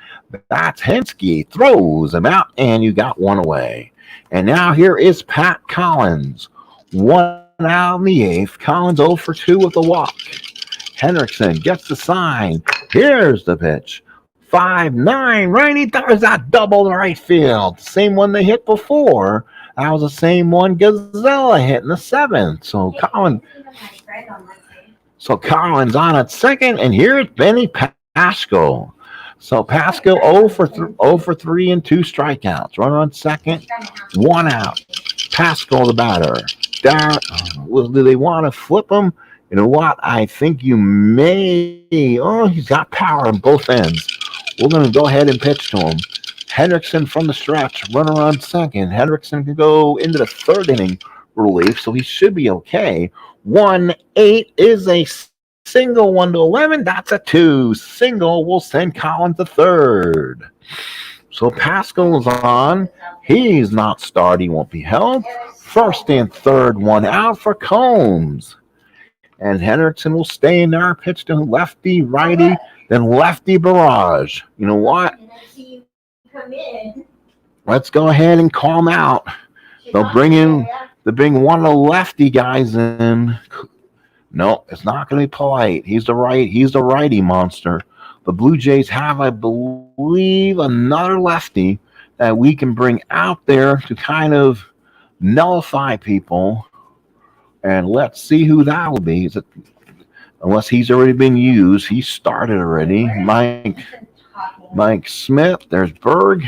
That's Hensky. Throws him out, and you got 1 away. And now here is Pat Collins. 1 out in the 8th. Collins 0 for 2 with a walk. Hendrickson gets the sign. Here's the pitch. 5-9 righty. There's that double to right field. Same one they hit before. That was the same one Gazella hit in the 7th. So Collins on at second, and here's Benny Pascal. So Pascal 0 for 3 and 2 strikeouts. Runner on second, 1 out. Pascal the batter. Do they want to flip him? You know what? I think you may. Oh, he's got power on both ends. We're going to go ahead and pitch to him. Hendrickson from the stretch, runner on second. Hendrickson can go into the 3rd inning relief, so he should be okay. 1-8 is a single. 1-11. That's a 2. Single will send Collins to 3rd. So Pascal's on. He's not started. He won't be held. 1st and 3rd, 1 out for Combs. And Hendrickson will stay in there. Pitch to lefty, righty, then lefty barrage. You know what? Let's go ahead and call him out. They'll bring one of the lefty guys in. No, it's not going to be polite. He's the righty monster. The Blue Jays have, I believe, another lefty that we can bring out there to kind of nullify people. And let's see who that will be. Unless he's already been used. He started already. Mike Smith. There's Berg.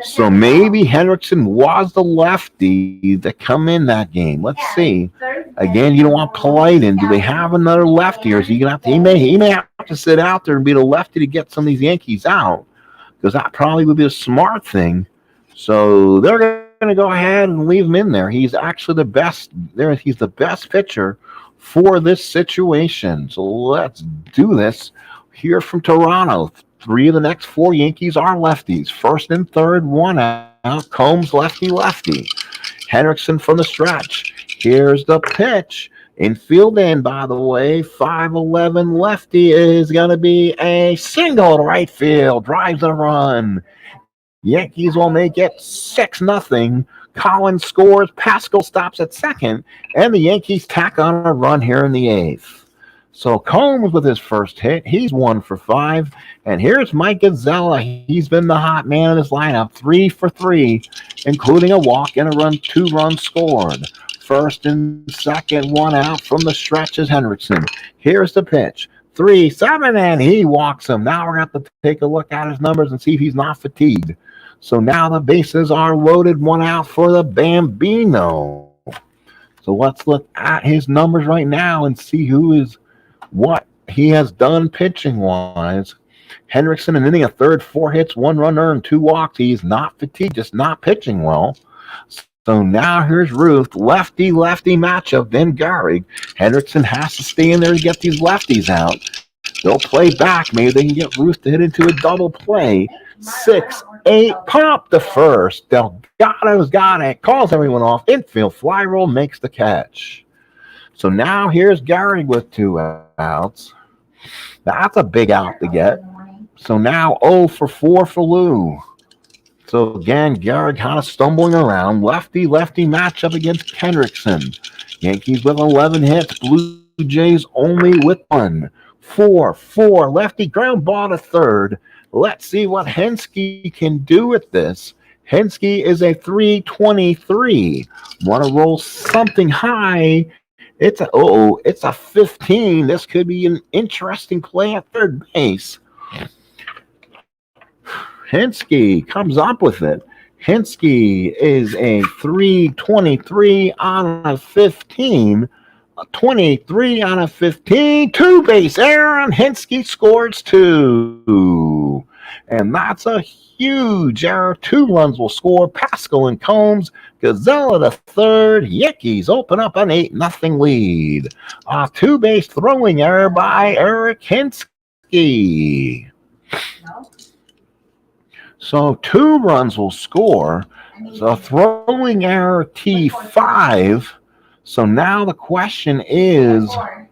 So maybe Hendrickson was the lefty that come in that game. Let's see. Again, you don't want polite in. Do they have another lefty, or is he gonna have to? He may have to sit out there and be the lefty to get some of these Yankees out, because that probably would be a smart thing. So they're going to go ahead and leave him in there. He's actually the best. He's the best pitcher for this situation. So let's do this. Here from Toronto, 3 of the next 4 Yankees are lefties. 1st and 3rd, 1 out. Combs lefty. Hendrickson from the stretch. Here's the pitch. Infield in, by the way. 5'11 lefty is going to be a single to right field. Drives a run. Yankees will make it 6-0. Collins scores. Pascal stops at second. And the Yankees tack on a run here in the 8th. So Combs with his first hit. He's 1 for 5. And here's Mike Gazella. He's been the hot man in this lineup. 3 for 3, including a walk and a run, 2 runs scored. 1st and 2nd, 1 out from the stretch is Hendrickson. Here's the pitch. 3-7, and he walks him. Now we're going to have to take a look at his numbers and see if he's not fatigued. So now the bases are loaded. 1 out for the Bambino. So let's look at his numbers right now and see what he has done pitching-wise. Hendrickson, an inning, a third, 4 hits, 1 run earned, 2 walks. He's not fatigued, just not pitching well. So now here's Ruth, lefty-lefty matchup, then Gehrig. Hendrickson has to stay in there to get these lefties out. They'll play back. Maybe they can get Ruth to hit into a double play. 6-8, pop the first. Delgado's got it. Calls everyone off. Infield fly roll makes the catch. So now here's Gehrig with 2 outs. That's a big out to get. So now 0 for 4 for Lou. So again, Gehrig kind of stumbling around. Lefty-lefty matchup against Hendrickson. Yankees with 11 hits. Blue Jays only with 1. 4-4. Lefty ground ball to third. Let's see what Henske can do with this. Henske is a 323. Want to roll something high. It's a 15. This could be an interesting play at third base. Henske comes up with it. Henske is a 323 on a 15. A 23 on a 15. 2-base error, and Henske scores 2. And that's a huge error. 2 runs will score. Pascal and Combs. Gazella the third. Yankees open up an 8-0 lead. A 2-base throwing error by Eric Henske. So 2 runs will score. So throwing error T5. So now the question is, I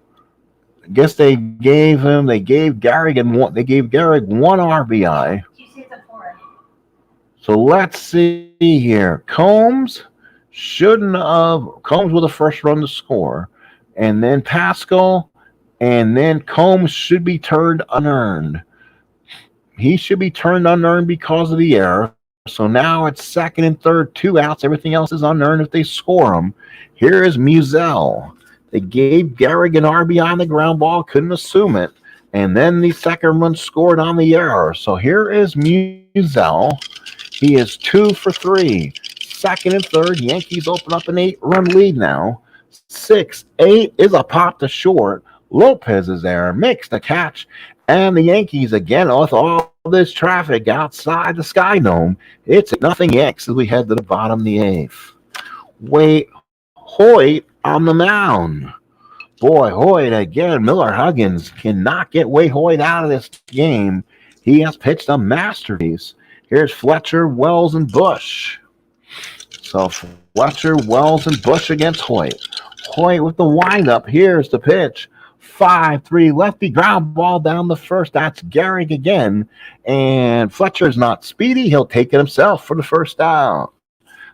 guess they gave Gehrig one RBI. So let's see here. Combs with the first run to score, and then Pascal, and then Combs should be turned unearned. He should be turned unearned because of the error. So now it's second and third, 2 outs. Everything else is unearned if they score them. Here is Musial. They gave Gehrig an RBI on the ground ball, couldn't assume it. And then the second run scored on the error. So here is Musial. He is 2 for 3. Second and third, Yankees open up an 8-run lead now. 6-8 is a pop to short. Lopez is there, makes the catch. And the Yankees, again, with all this traffic outside the Sky Dome, it's nothing Yanks as we head to the bottom of the 8th. Waite Hoyt on the mound. Boy, Hoyt again. Miller Huggins cannot get Waite Hoyt out of this game. He has pitched a masterpiece. Here's Fletcher, Wells, and Bush. So Fletcher, Wells, and Bush against Hoyt. Hoyt with the windup. Here's the pitch. 5-3 lefty ground ball down the first. That's Gehrig again. And Fletcher's not speedy. He'll take it himself for the first out.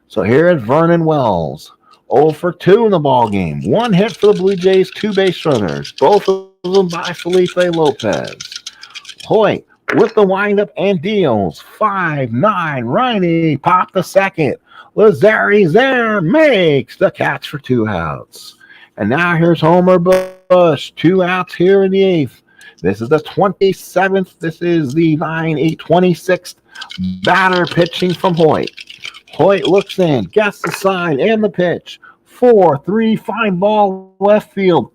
So here is Vernon Wells. 0 for 2 in the ball game. 1 hit for the Blue Jays, 2 base runners. Both of them by Felipe Lopez. Hoyt with the windup and deals. 5-9 righty. Pop the second. Lazari's there. Makes the catch for 2 outs. And now here's Homer Bush. 2 outs here in the 8th. This is the 27th. This is the 9-8-26th batter pitching from Hoyt. Hoyt looks in, gets the sign and the pitch. 4-3, fine ball left field.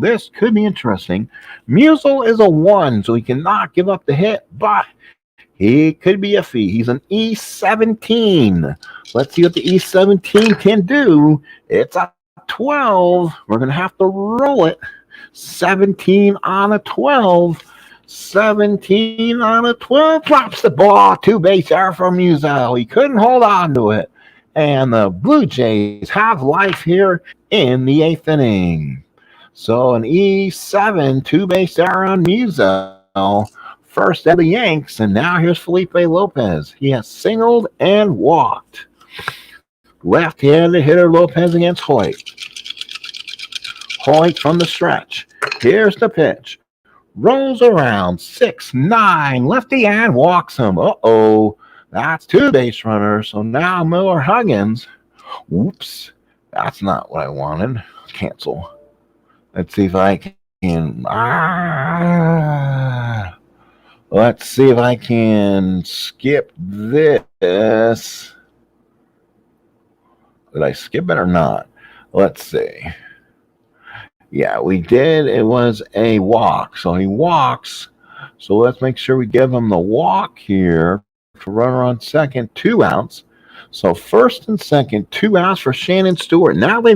This could be interesting. Musial is a 1, so he cannot give up the hit, but he could be iffy. He's an E17. Let's see what the E17 can do. It's a 12. We're going to have to roll it. 17 on a 12. 17 on a 12. Drops the ball. 2-base error from Musial. He couldn't hold on to it. And the Blue Jays have life here in the 8th inning. So an E7 2-base error on Musial. First of the Yanks. And now here's Felipe Lopez. He has singled and walked. Left-handed hitter Lopez against Hoyt. Hoyt from the stretch. Here's the pitch. Rolls around. 6-9. Lefty and walks him. That's 2 base runners. So now Miller Huggins. Whoops. That's not what I wanted. Cancel. Let's see if I can. Let's see if I can skip this. Did I skip it or not? Let's see. Yeah, we did. It was a walk. So he walks. So let's make sure we give him the walk here for runner on second. 2 outs. So first and second, 2 outs for Shannon Stewart. Now they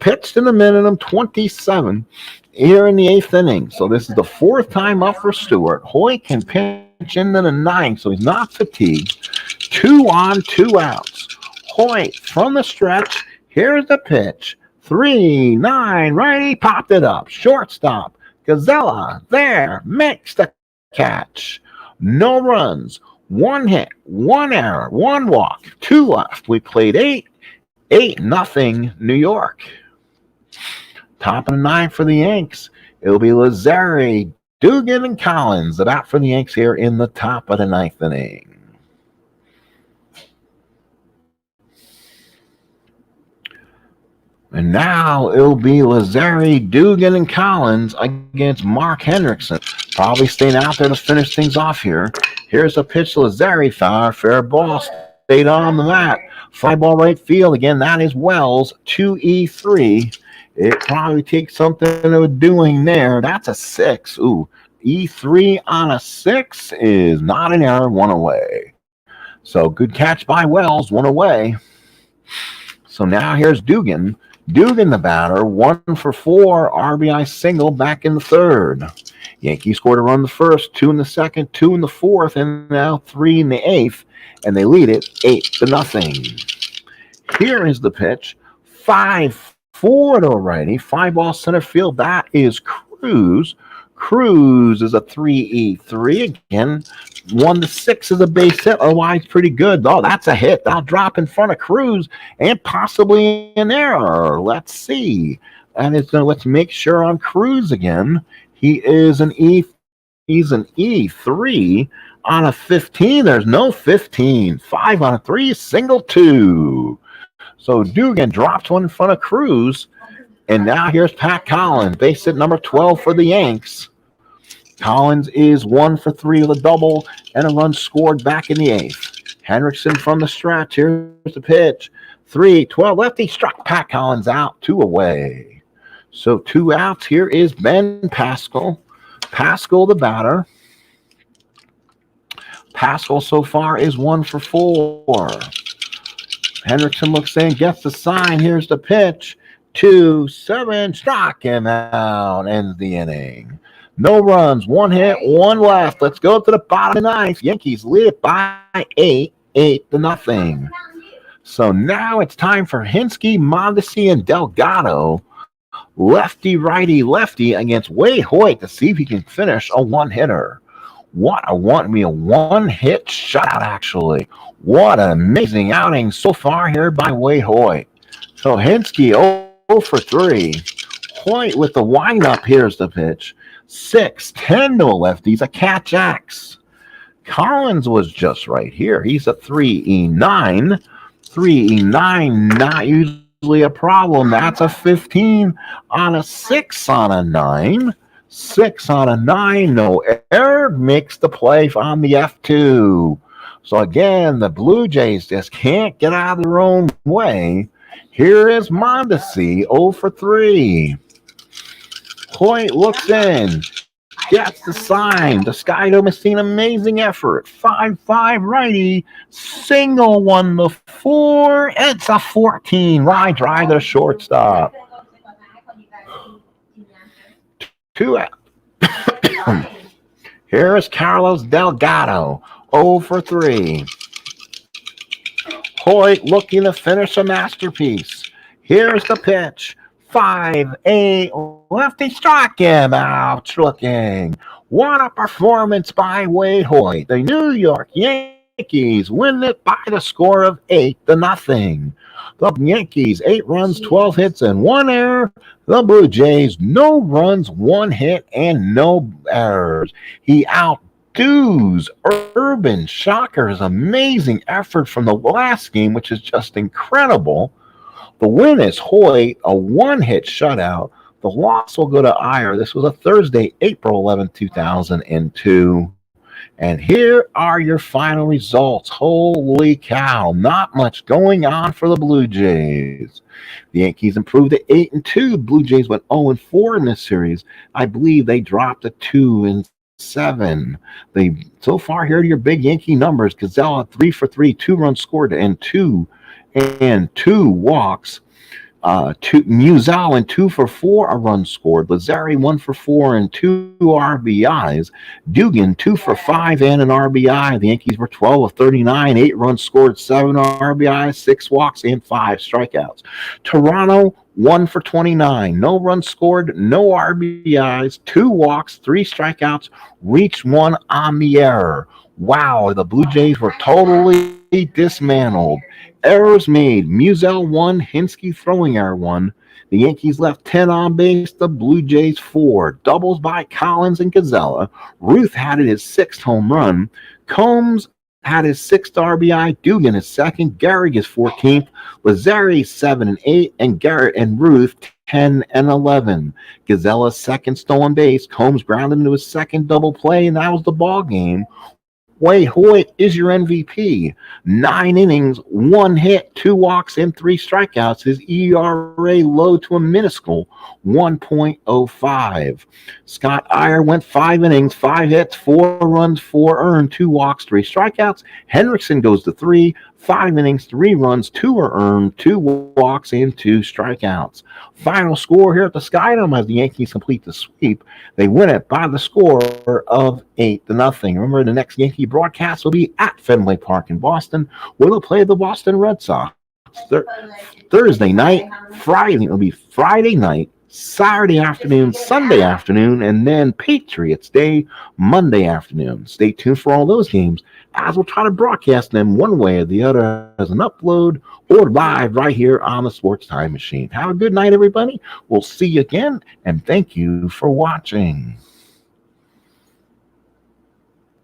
pitched in the minimum 27 here in the 8th inning. So this is the 4th time up for Stewart. Hoyt can pitch into the 9th, so he's not fatigued. 2 on, 2 outs. Hoyt from the stretch. Here's the pitch. 3-9, righty, popped it up. Shortstop. Gazella there makes the catch. No runs. 1 hit, 1 error, 1 walk, 2 left. We played 8-0 New York. Top of the 9th for the Yanks. It'll be Lazzeri, Dugan, and Collins. The bat for the Yanks here in the top of the 9th inning. And now it'll be Lazzeri, Dugan, and Collins against Mark Hendrickson. Probably staying out there to finish things off here. Here's a pitch to Lazzeri. Fair ball. Stayed on the mat. Fly ball right field. Again, that is Wells. 2-3. It probably takes something of doing there. That's a 6. Ooh. E3 on a 6 is not an error. 1 away. So good catch by Wells. 1 away. So now here's Dugan. Dugan, the batter, 1 for 4, RBI single back in the 3rd. Yankees scored a run the 1st, 2 in the 2nd, 2 in the 4th, and now 3 in the 8th, and they lead it 8-0. Here is the pitch, 5-4 to righty, 5 ball center field. That is Cruz. Cruz is a 3-3 again. 1-6 is a base hit. Otherwise, pretty good. Oh, that's a hit. That'll drop in front of Cruz and possibly an error. Let's see. And let's make sure on Cruz again. He is an He's an E3 on a 15. There's no 15. 5 on a 3. Single 2. So Dugan drops one in front of Cruz. And now here's Pat Collins, base hit number 12 for the Yanks. Collins is 1 for 3 with a double and a run scored back in the 8th. Hendrickson from the stretch. Here's the pitch. 3-12 lefty struck Pat Collins out. 2 away. So 2 outs. Here is Ben Pascal. Pascal the batter. Pascal so far is 1 for 4. Hendrickson looks in, gets the sign. Here's the pitch. 2-7, struck him out, ends the inning. No runs, 1 hit, 1 left. Let's go to the bottom of the 9th. Yankees lead it by 8-0. So now it's time for Hinske, Mondesi, and Delgado. Lefty, righty, lefty against Waite Hoyt to see if he can finish a 1-hitter. What a 1-hit shutout, actually. What an amazing outing so far here by Waite Hoyt. So Hinske 0 for 3. Hoyt with the windup. Here's the pitch. 6-10 to a lefty. He's a catch X. Collins was just right here. He's a 3-9. 3-9, not usually a problem. That's a 15 on a 6 on a 9. 6 on a 9. No error. Makes the play on the F2. So again, the Blue Jays just can't get out of their own way. Here is Mondesi, 0 for 3. Hoyt looks in, gets the sign. Descaido has seen amazing effort. 5-5 righty, single 1 to 4. It's a 14. Line drive to the shortstop. 2 out. Here is Carlos Delgado, 0 for 3. Hoyt looking to finish a masterpiece. Here's the pitch. 5-8 lefty, struck him out. Looking. What a performance by Waite Hoyt. The New York Yankees win it by the score of 8-0. The Yankees 8 runs, 12 hits, and 1 error. The Blue Jays no runs, 1 hit, and no errors. He outdoes Urban. Shocker's amazing effort from the last game, which is just incredible. The win is Hoyt, a 1-hit shutout. The loss will go to Eyre. This was a Thursday, April 11, 2002. And here are your final results. Holy cow, not much going on for the Blue Jays. The Yankees improved to 8-2. Blue Jays went 0-4 in this series. I believe they dropped a 2 in 7. So far here are your big Yankee numbers. Gazella 3 for 3, 2 runs scored and two walks. Musial and 2 for 4 a run scored. Lazari 1 for 4 and 2 RBIs. Dugan 2 for 5 and an RBI. The Yankees were 12 of 39, 8 runs scored, 7 RBIs, 6 walks, and 5 strikeouts. Toronto 1 for 29, no runs scored, no RBIs, 2 walks, 3 strikeouts, reached 1 on the error. Wow, the Blue Jays were totally dismantled. Errors made. Musial 1, Hinsky throwing error 1. The Yankees left 10 on base, the Blue Jays 4. Doubles by Collins and Gazella. Ruth had his 6th home run. Combs had his 6th RBI. Dugan his 2nd. Gehrig his 14th. Lazari 7 and 8. And Garrett and Ruth 10 and 11. Gazella's 2nd stolen base. Combs grounded into his 2nd double play, and that was the ball game. Waite Hoyt is your MVP. 9 innings, 1 hit, 2 walks, and 3 strikeouts. His ERA low to a minuscule 1.05. Scott Eyre went 5 innings, 5 hits, 4 runs, 4 earned, 2 walks, 3 strikeouts. Hendrickson goes to 3, 5 innings, 3 runs, 2 are earned, 2 walks, and 2 strikeouts. Final score here at the Skydome as the Yankees complete the sweep. They win it by the score of 8-0. Remember, the next Yankee broadcast will be at Fenway Park in Boston, where they'll play the Boston Red Sox. Thursday night, Friday, it'll be Friday night, Saturday afternoon, Sunday afternoon, and then Patriots Day, Monday afternoon. Stay tuned for all those games, as we'll try to broadcast them one way or the other as an upload or live right here on the Sports Time Machine. Have a good night, everybody. We'll see you again, and thank you for watching.